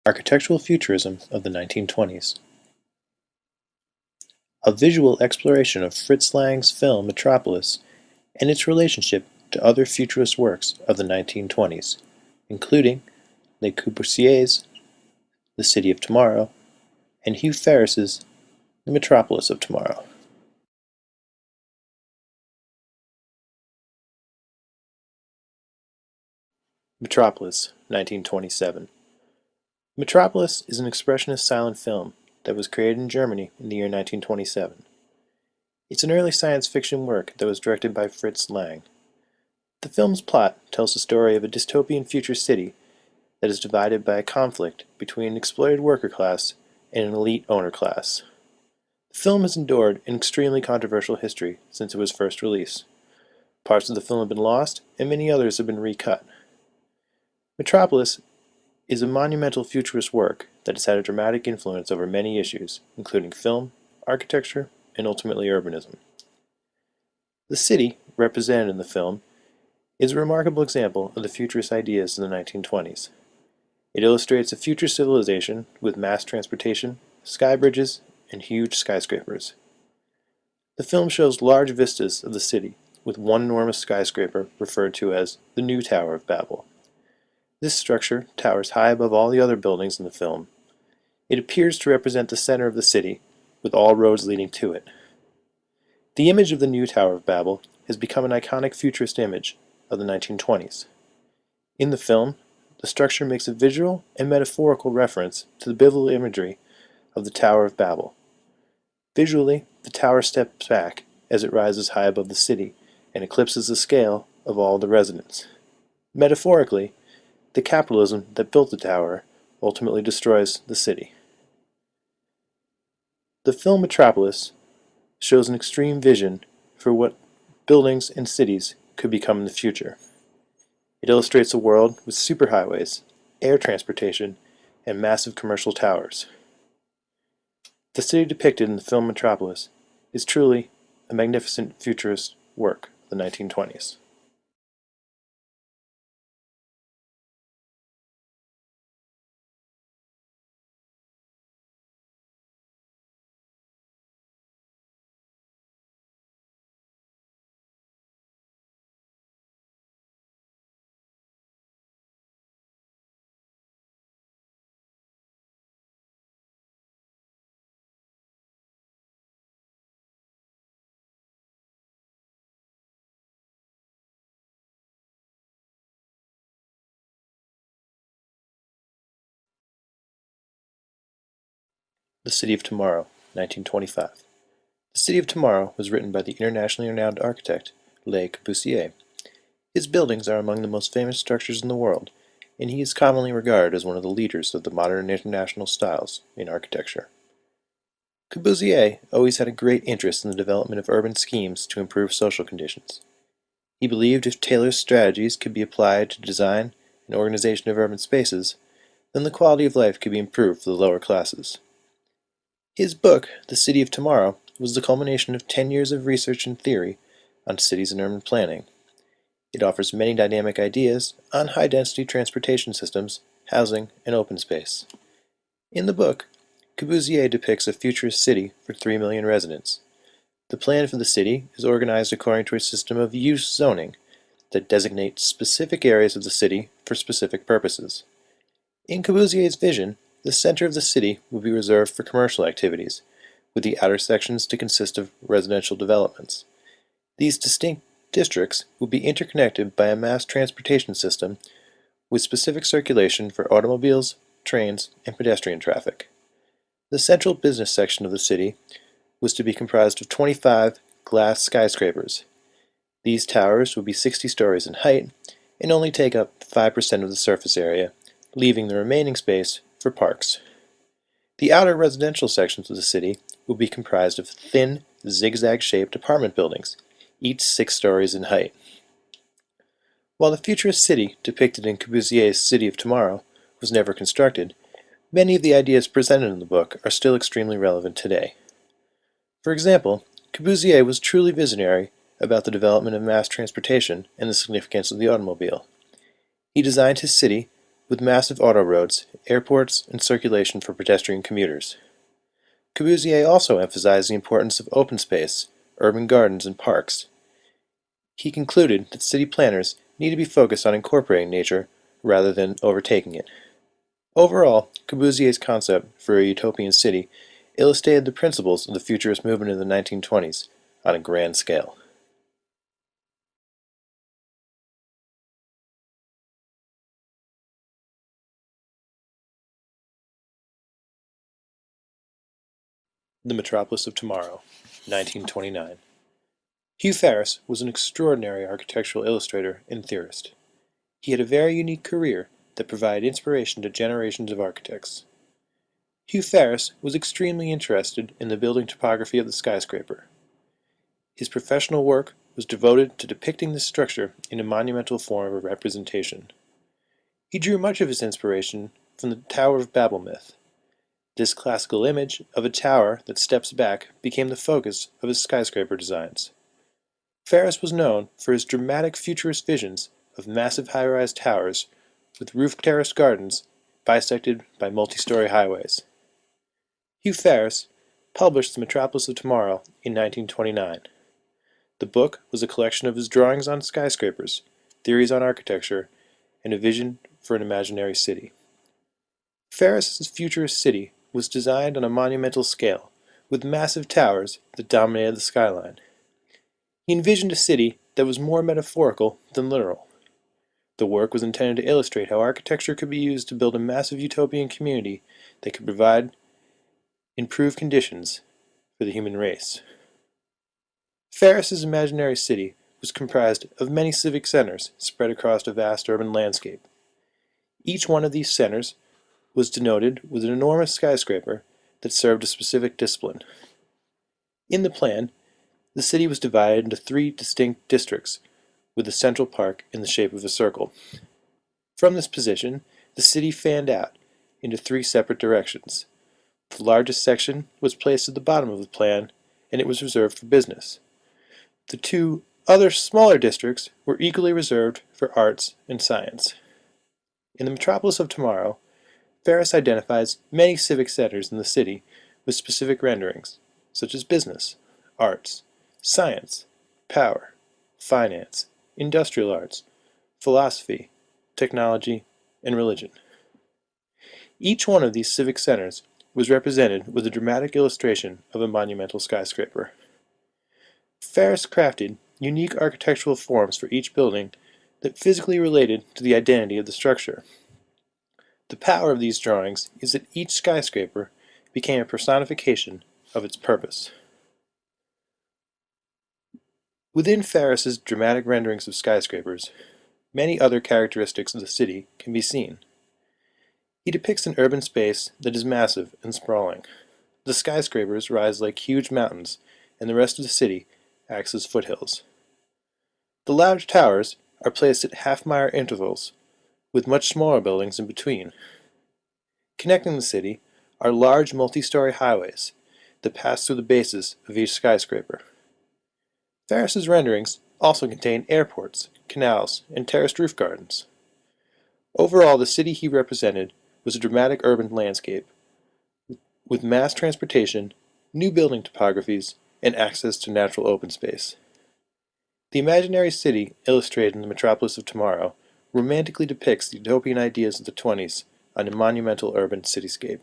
Architectural Futurism of the 1920s. A visual exploration of Fritz Lang's film Metropolis and its relationship to other futurist works of the 1920s, including Le Corbusier's The City of Tomorrow and Hugh Ferris's The Metropolis of Tomorrow. Metropolis, 1927. Metropolis is an expressionist silent film that was created in Germany in the year 1927. It's an early science fiction work that was directed by Fritz Lang. The film's plot tells the story of a dystopian future city that is divided by a conflict between an exploited worker class and an elite owner class. The film has endured an extremely controversial history since it was first released. Parts of the film have been lost, and many others have been recut. Metropolis is a monumental futurist work that has had a dramatic influence over many issues, including film, architecture, and ultimately urbanism. The city, represented in the film, is a remarkable example of the futurist ideas in the 1920s. It illustrates a future civilization with mass transportation, sky bridges, and huge skyscrapers. The film shows large vistas of the city, with one enormous skyscraper referred to as the New Tower of Babel. This structure towers high above all the other buildings in the film. It appears to represent the center of the city, with all roads leading to it. The image of the New Tower of Babel has become an iconic futurist image of the 1920s. In the film, the structure makes a visual and metaphorical reference to the biblical imagery of the Tower of Babel. Visually, the tower steps back as it rises high above the city and eclipses the scale of all the residents. Metaphorically, the capitalism that built the tower ultimately destroys the city. The film Metropolis shows an extreme vision for what buildings and cities could become in the future. It illustrates a world with superhighways, air transportation, and massive commercial towers. The city depicted in the film Metropolis is truly a magnificent futurist work of the 1920s. The City of Tomorrow, 1925. The City of Tomorrow was written by the internationally renowned architect Le Corbusier. His buildings are among the most famous structures in the world, and he is commonly regarded as one of the leaders of the modern international styles in architecture. Corbusier always had a great interest in the development of urban schemes to improve social conditions. He believed if Taylor's strategies could be applied to design and organization of urban spaces, then the quality of life could be improved for the lower classes. His book, The City of Tomorrow, was the culmination of 10 years of research and theory on cities and urban planning. It offers many dynamic ideas on high-density transportation systems, housing, and open space. In the book, Corbusier depicts a futurist city for 3 million residents. The plan for the city is organized according to a system of use zoning that designates specific areas of the city for specific purposes. In Corbusier's vision, the center of the city will be reserved for commercial activities, with the outer sections to consist of residential developments. These distinct districts will be interconnected by a mass transportation system with specific circulation for automobiles, trains, and pedestrian traffic. The central business section of the city was to be comprised of 25 glass skyscrapers. These towers would be 60 stories in height and only take up 5% of the surface area, leaving the remaining space for parks. The outer residential sections of the city will be comprised of thin, zigzag-shaped apartment buildings, each 6 stories in height. While the futurist city depicted in Corbusier's City of Tomorrow was never constructed, many of the ideas presented in the book are still extremely relevant today. For example, Corbusier was truly visionary about the development of mass transportation and the significance of the automobile. He designed his city with massive autoroads, airports, and circulation for pedestrian commuters. Corbusier also emphasized the importance of open space, urban gardens, and parks. He concluded that city planners need to be focused on incorporating nature rather than overtaking it. Overall, Corbusier's concept for a utopian city illustrated the principles of the Futurist movement in the 1920s on a grand scale. The Metropolis of Tomorrow, 1929. Hugh Ferris was an extraordinary architectural illustrator and theorist. He had a very unique career that provided inspiration to generations of architects. Hugh Ferris was extremely interested in the building topography of the skyscraper. His professional work was devoted to depicting this structure in a monumental form of representation. He drew much of his inspiration from the Tower of Babel myth. This classical image of a tower that steps back became the focus of his skyscraper designs. Ferris was known for his dramatic futurist visions of massive high-rise towers with roof-terraced gardens bisected by multi-story highways. Hugh Ferris published The Metropolis of Tomorrow in 1929. The book was a collection of his drawings on skyscrapers, theories on architecture, and a vision for an imaginary city. Ferris's futurist city was designed on a monumental scale, with massive towers that dominated the skyline. He envisioned a city that was more metaphorical than literal. The work was intended to illustrate how architecture could be used to build a massive utopian community that could provide improved conditions for the human race. Ferris's imaginary city was comprised of many civic centers spread across a vast urban landscape. Each one of these centers was denoted with an enormous skyscraper that served a specific discipline. In the plan, the city was divided into 3 distinct districts, with a central park in the shape of a circle. From this position, the city fanned out into 3 separate directions. The largest section was placed at the bottom of the plan, and it was reserved for business. The 2 other smaller districts were equally reserved for arts and science. In the Metropolis of Tomorrow, Ferris identifies many civic centers in the city with specific renderings, such as business, arts, science, power, finance, industrial arts, philosophy, technology, and religion. Each one of these civic centers was represented with a dramatic illustration of a monumental skyscraper. Ferris crafted unique architectural forms for each building that physically related to the identity of the structure. The power of these drawings is that each skyscraper became a personification of its purpose. Within Ferris's dramatic renderings of skyscrapers, many other characteristics of the city can be seen. He depicts an urban space that is massive and sprawling. The skyscrapers rise like huge mountains, and the rest of the city acts as foothills. The large towers are placed at half-mile intervals, with much smaller buildings in between. Connecting the city are large multi-story highways that pass through the bases of each skyscraper. Ferris's renderings also contain airports, canals, and terraced roof gardens. Overall, the city he represented was a dramatic urban landscape, with mass transportation, new building topographies, and access to natural open space. The imaginary city illustrated in The Metropolis of Tomorrow romantically depicts the utopian ideas of the 20s on a monumental urban cityscape.